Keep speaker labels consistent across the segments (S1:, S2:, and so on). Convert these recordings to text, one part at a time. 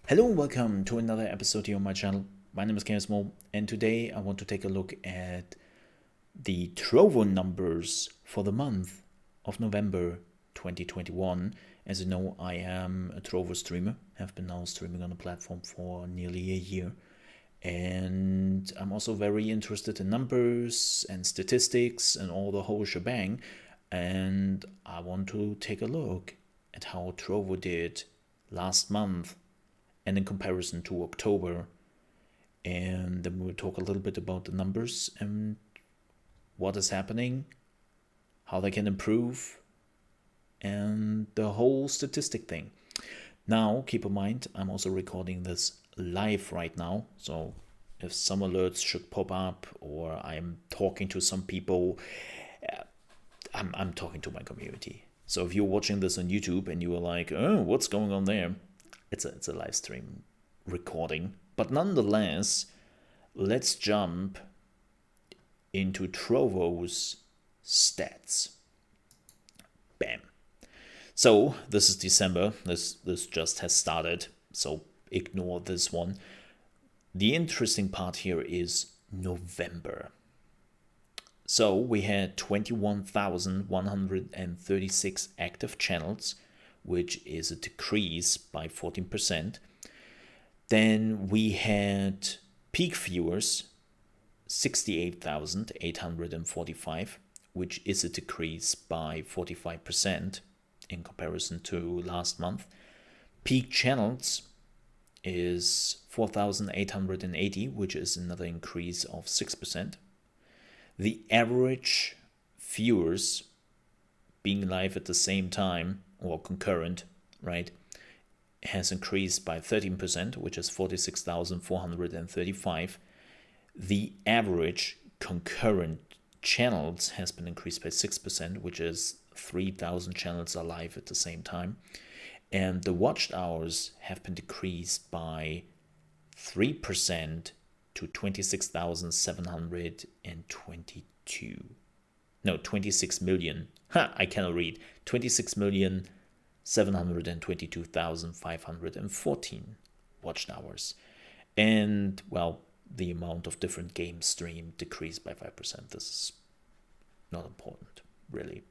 S1: Hello and welcome to another episode here on my channel. My name is Mo, and today I want to take a look at the Trovo numbers for the month of November 2021. As you know, I am a Trovo streamer, have been now streaming on the platform for nearly a year, and I'm also very interested in numbers and statistics and all the whole shebang, and I want to take a look at how Trovo did last month and in comparison to October. And then we'll talk a little bit about the numbers and what is happening, how they can improve, and the whole statistic thing. Now, keep in mind, I'm also recording this live right now, so if some alerts should pop up or I'm talking to some people, I'm talking to my community. So if you're watching this on YouTube and you are like, oh, what's going on there? It's a live stream recording. But nonetheless, let's jump into Trovo's stats. Bam. So this is December. This just has started, so ignore this one. The interesting part here is November. So we had 21,136 active channels, which is a decrease by 14%. Then we had peak viewers, 68,845, which is a decrease by 45% in comparison to last month. Peak channels is 4,880, which is another increase of 6%. The average viewers being live at the same time or concurrent, right, has increased by 13%, which is 46,435. The average concurrent channels has been increased by 6%, which is 3,000 channels are live at the same time. And the watched hours have been decreased by 3% to 26,722. No, 26 million. I cannot read. 26,722,514 watched hours. And, well, the amount of different games streamed decreased by 5%. This is not important, really.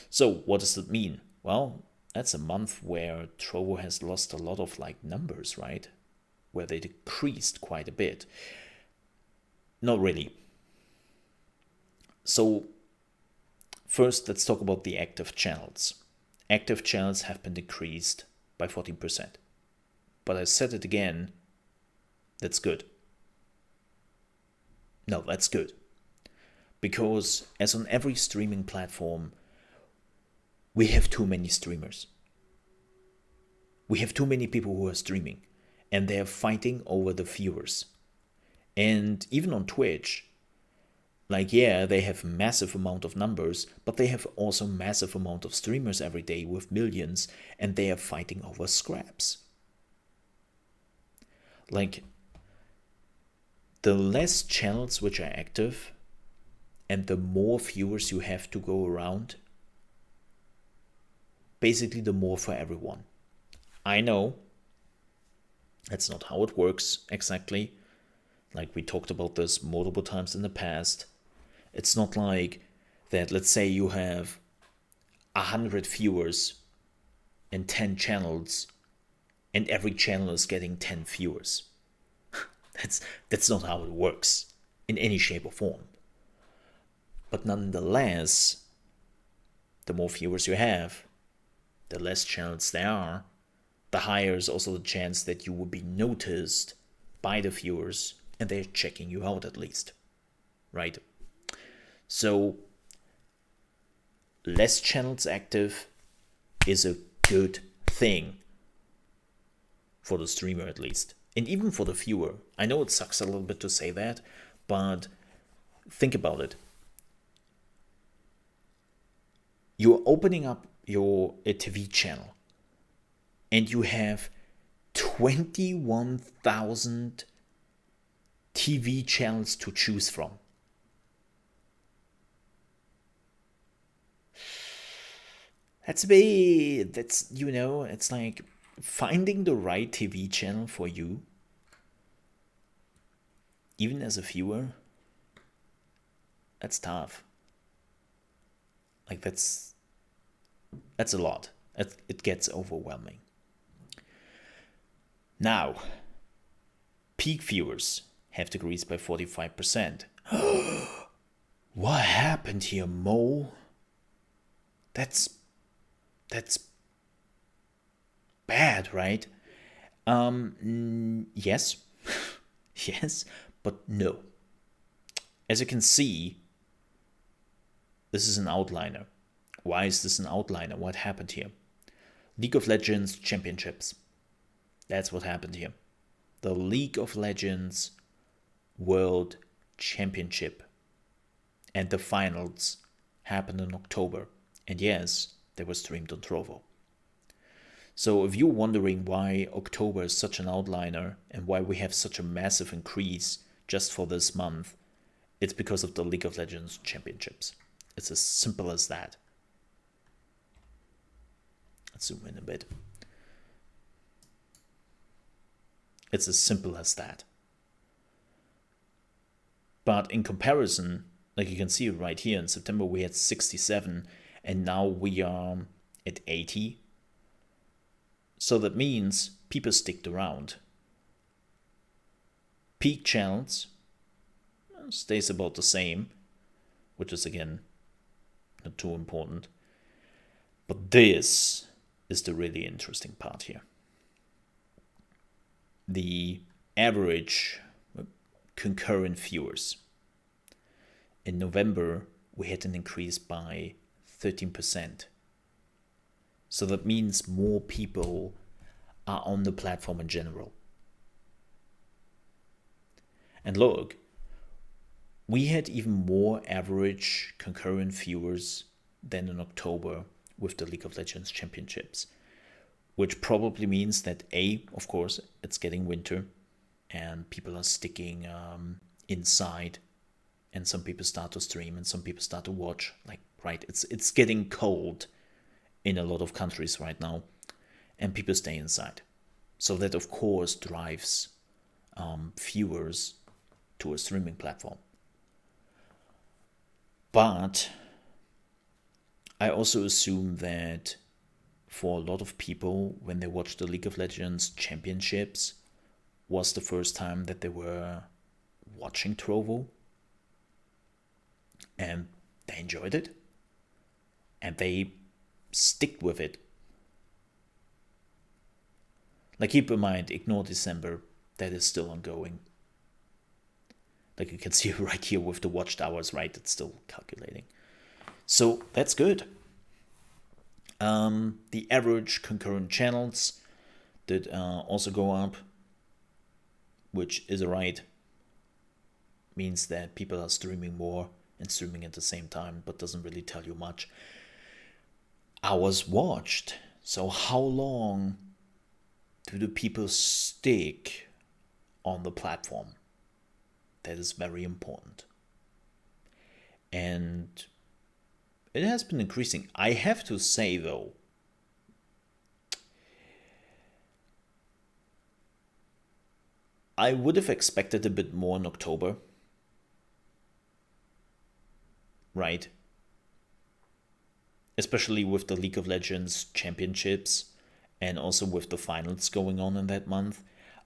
S1: So what does that mean? Well, that's a month where Trovo has lost a lot of numbers, right? Where they decreased quite a bit. Not really. So first, let's talk about the active channels. Active channels have been decreased by 14%. But I said it again, that's good. No, that's good. Because as on every streaming platform, we have too many streamers. We have too many people who are streaming, and they're fighting over the viewers. And even on Twitch, they have massive amount of numbers, but they have also massive amount of streamers every day with millions, and they are fighting over scraps. The less channels which are active and the more viewers you have to go around, basically the more for everyone. I know that's not how it works exactly. We talked about this multiple times in the past. It's not like that, let's say you have 100 viewers and 10 channels, and every channel is getting 10 viewers. That's not how it works in any shape or form. But nonetheless, the more viewers you have, the less channels there are, the higher is also the chance that you will be noticed by the viewers and they're checking you out at least, right? So less channels active is a good thing for the streamer at least, and even for the viewer. I know it sucks a little bit to say that, but think about it. You're opening up a TV channel and you have 21,000 TV channels to choose from. That's a bit, it's like finding the right TV channel for you, even as a viewer, that's tough. Like that's a lot. It gets overwhelming. Now, peak viewers have decreased by 45%. What happened here, Mo? That's bad, right? Yes. Yes, but no. As you can see, this is an outliner. Why is this an outliner? What happened here? League of Legends Championships. That's what happened here. The League of Legends World Championship and the finals happened in October. And yes, they were streamed on Trovo. So if you're wondering why October is such an outliner and why we have such a massive increase just for this month, it's because of the League of Legends Championships. It's as simple as that. Let's zoom in a bit. It's as simple as that. But in comparison, like you can see right here, in September we had 67 and now we are at 80. So that means people sticked around. Peak channels stays about the same, which is again not too important. But this is the really interesting part here. The average concurrent viewers. In November, we had an increase by 13%. So that means more people are on the platform in general. And look, we had even more average concurrent viewers than in October with the League of Legends Championships, which probably means that of course, it's getting winter and people are sticking inside, and some people start to stream and some people start to watch. Like, right, it's getting cold in a lot of countries right now, and people stay inside. So that of course drives viewers to a streaming platform. But I also assume that for a lot of people, when they watched the League of Legends Championships, was the first time that they were watching Trovo, and they enjoyed it, and they stick with it. Like, keep in mind, ignore December, that is still ongoing. Like you can see right here with the watched hours, right? It's still calculating. So that's good. The average concurrent channels did also go up, which is right. Means that people are streaming more and streaming at the same time, but doesn't really tell you much. Hours watched. So how long do the people stick on the platform? That is very important. And it has been increasing. I have to say, though, I would have expected a bit more in October. Right? Especially with the League of Legends Championships and also with the finals going on in that month.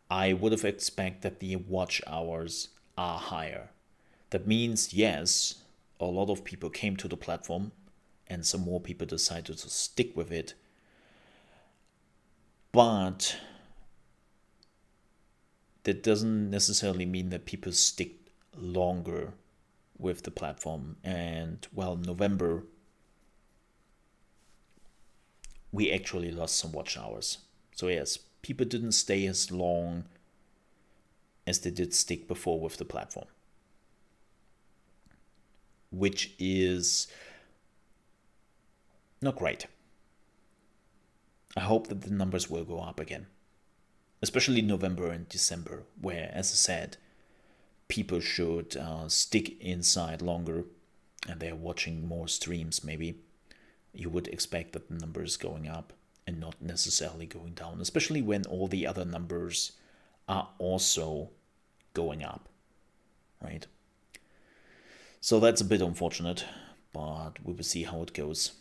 S1: I would have expected that the watch hours are higher. That means, yes, a lot of people came to the platform and some more people decided to stick with it. But that doesn't necessarily mean that people stick longer with the platform. And well, November, we actually lost some watch hours. So yes, people didn't stay as long as they did stick before with the platform, which is not great. I hope that the numbers will go up again, especially November and December, where, as I said, people should stick inside longer and they're watching more streams. Maybe you would expect that the numbers going up and not necessarily going down, especially when all the other numbers are also going up, right? So that's a bit unfortunate, but we will see how it goes.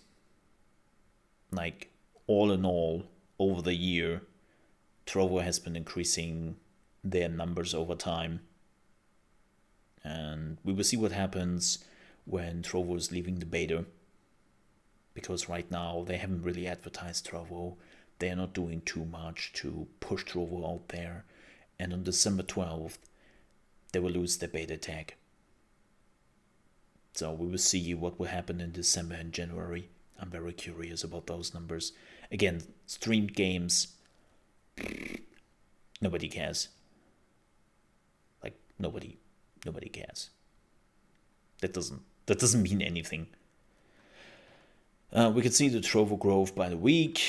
S1: Like, all in all, over the year, Trovo has been increasing their numbers over time. And we will see what happens when Trovo is leaving the beta. Because right now they haven't really advertised Trovo. They are not doing too much to push Trovo out there. And on December 12th, they will lose their beta tag. So we will see what will happen in December and January. I'm very curious about those numbers. Again, streamed games, nobody cares. Like, nobody cares. That doesn't mean anything. We can see the Trovo growth by the week.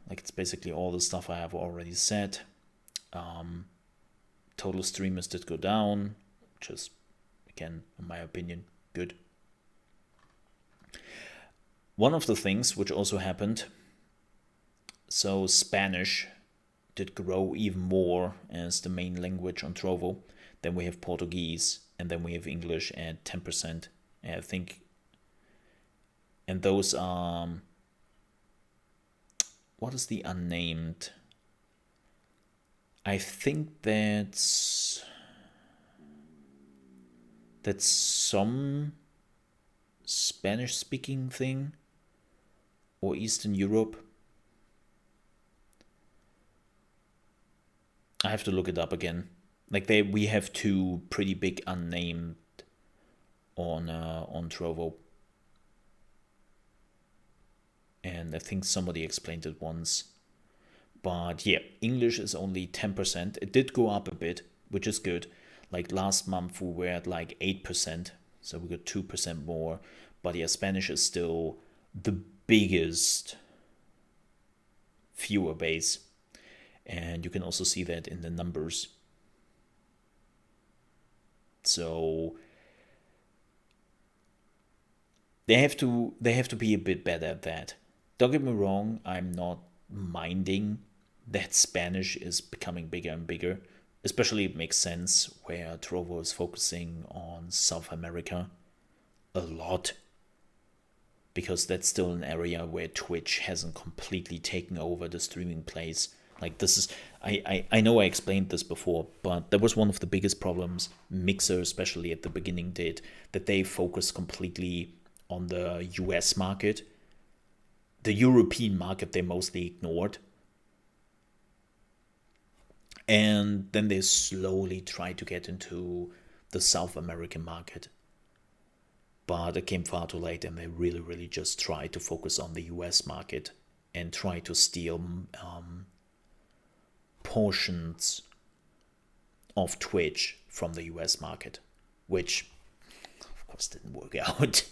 S1: Like, it's basically all the stuff I have already said. Total streamers did go down, which is, again, in my opinion, good. One of the things which also happened, so Spanish did grow even more as the main language on Trovo. Then we have Portuguese, and then we have English at 10%, I think. And those are, what is the unnamed? I think that's some Spanish-speaking thing, or Eastern Europe. I have to look it up again. Like, we have two pretty big unnamed on Trovo. And I think somebody explained it once. But yeah, English is only 10%. It did go up a bit, which is good. Like, last month we were at like 8%, so we got 2% more. But yeah, Spanish is still the biggest viewer base. And you can also see that in the numbers. So they have to be a bit better at that. Don't get me wrong, I'm not minding that Spanish is becoming bigger and bigger. Especially it makes sense where Trovo is focusing on South America a lot. Because that's still an area where Twitch hasn't completely taken over the streaming place. Like, this is, I know I explained this before, but that was one of the biggest problems Mixer, especially at the beginning, did, that they focused completely on the US market. The European market they mostly ignored. And then they slowly tried to get into the South American market. But it came far too late, and they really, really just tried to focus on the US market and try to steal portions of Twitch from the US market, which of course didn't work out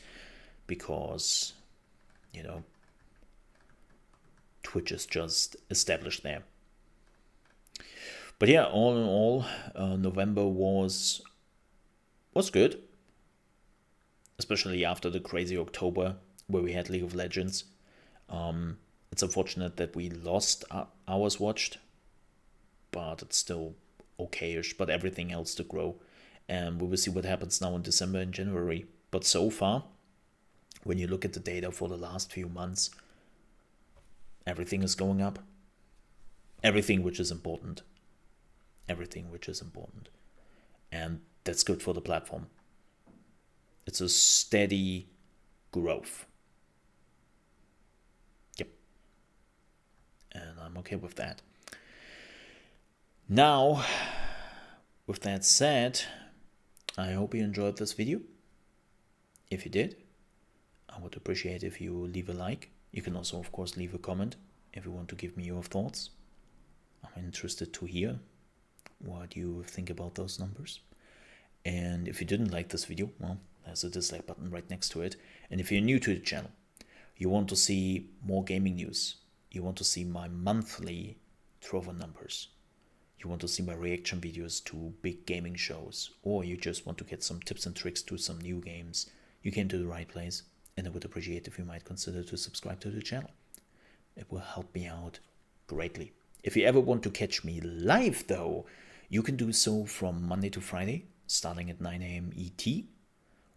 S1: because, you know, Twitch is just established there. But yeah, all in all, November was good, especially after the crazy October where we had League of Legends. It's unfortunate that we lost hours watched, but it's still okay-ish, but everything else to grow. And we will see what happens now in December and January. But so far, when you look at the data for the last few months, everything is going up. Everything which is important. Everything which is important. And that's good for the platform. It's a steady growth. Yep. And I'm okay with that. Now, with that said, I hope you enjoyed this video. If you did, I would appreciate if you leave a like. You can also, of course, leave a comment if you want to give me your thoughts. I'm interested to hear what you think about those numbers. And if you didn't like this video, well, there's a dislike button right next to it. And if you're new to the channel, you want to see more gaming news, you want to see my monthly Trovo numbers, you want to see my reaction videos to big gaming shows, or you just want to get some tips and tricks to some new games, you came to the right place, and I would appreciate if you might consider to subscribe to the channel. It will help me out greatly. If you ever want to catch me live, though, you can do so from Monday to Friday, starting at 9 a.m. ET,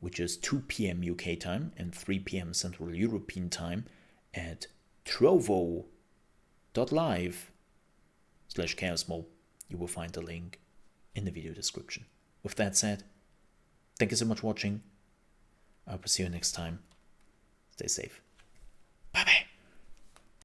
S1: which is 2 p.m. UK time and 3 p.m. Central European time at trovo.live/chaosmob. You will find the link in the video description. With that said, thank you so much for watching. I hope to see you next time. Stay safe.